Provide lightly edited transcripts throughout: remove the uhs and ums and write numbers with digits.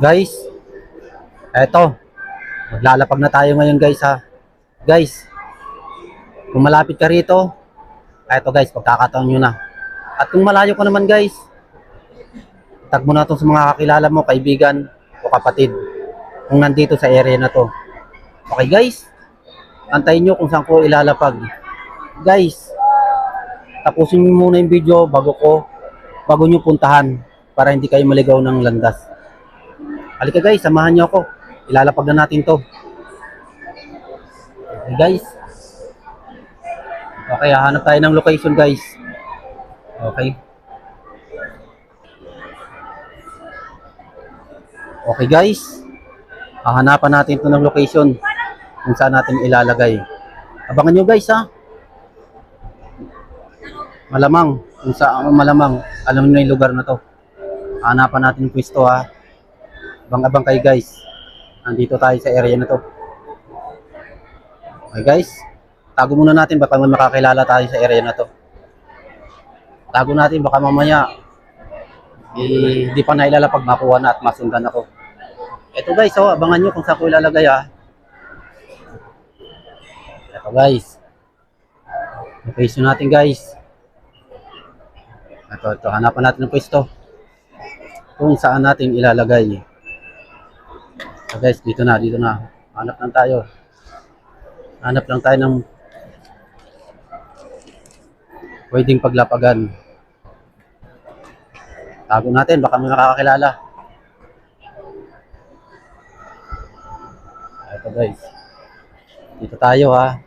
Guys, eto, maglalapag na tayo ngayon guys ha. Guys, kung malapit ka rito, eto guys, pagkakataon nyo na. At kung malayo ka naman guys, tag mo na to sa mga kakilala mo, kaibigan o kapatid kung nandito sa area na to. Okay guys, antayin nyo kung saan ko ilalapag. Guys, tapusin nyo muna yung video bago nyo puntahan para hindi kayo maligaw ng landas. Halika guys, samahan nyo ako. Ilalapag na natin to. Okay guys. Okay, hahanap tayo ng location guys. Okay. Okay guys. Hahanapan natin ito ng location kung saan natin ilalagay. Abangan nyo guys ha. Malamang, kung saan malamang, alam nyo na yung lugar na to. Hahanapan natin yung pwesto ha. Abang-abang kayo guys. Nandito tayo sa area na to. Okay guys. Tago muna natin baka may makakilala tayo sa area na to. Tago natin baka mamaya di pa nailalapag makuha na at masundan ako. Ito guys, oh, abangan nyo kung saan ko ilalagay ha. Ito guys. Location natin guys. Ito, hanapan natin ng pwesto kung saan natin ilalagay. So guys, dito na. Hanap lang tayo. Hanap lang tayo ng pwedeng paglapagan. Tago natin, baka may makakakilala. Ito guys. Dito tayo ha.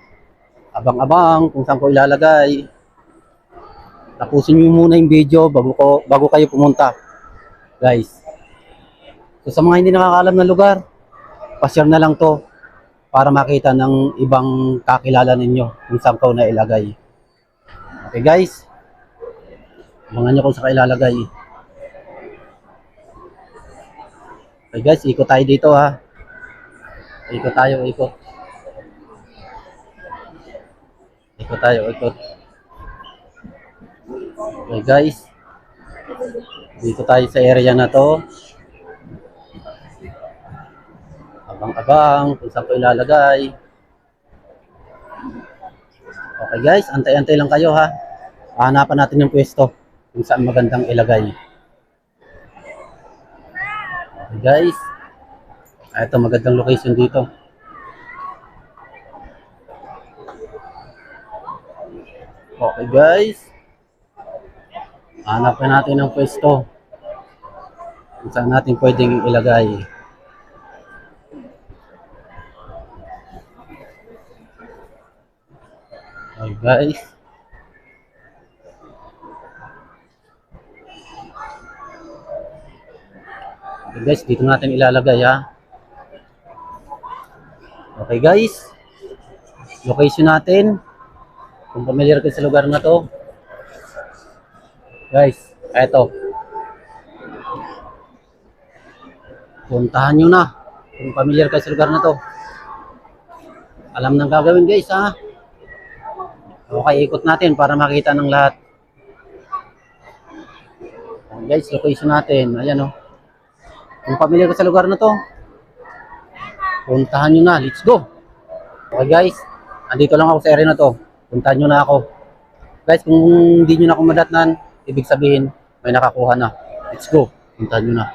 Abang-abang kung saan ko ilalagay. Tapusin nyo muna yung video bago kayo pumunta. Guys. So sa mga hindi nakakaalam ng lugar, pa-share na lang to para makita ng ibang kakilala ninyo kung saan ko na ilagay. Okay guys, abangan nyo kung saan ka ilalagay. Okay guys, ikot tayo dito ha. Ikot tayo. Ikot tayo. Okay guys, dito tayo sa area na to. Abang-abang kung saan ko ilalagay. Okay guys, antay-antay lang kayo ha. Hahanapan natin yung pwesto kung saan magandang ilagay. Okay guys. Ito magandang location dito. Okay guys. Hanapin natin ang pwesto kung saan natin pwedeng ilagay. Okay guys. Okay guys, dito natin ilalagay ha. Okay guys. Location natin. Kung familiar kayo sa lugar na to. Guys, eto. Puntahan nyo na. Kung familiar kayo sa lugar na to. Alam nang gagawin guys ha. Okay, ikot natin para makita ng lahat. Guys, location natin. Ayan o. Kung familiar ka sa lugar na to, puntahan nyo na. Let's go. Okay guys, andito lang ako sa area na to. Puntahan nyo na ako. Guys, kung hindi nyo na ako madatnan, ibig sabihin, may nakakuha na. Let's go. Puntahan nyo na.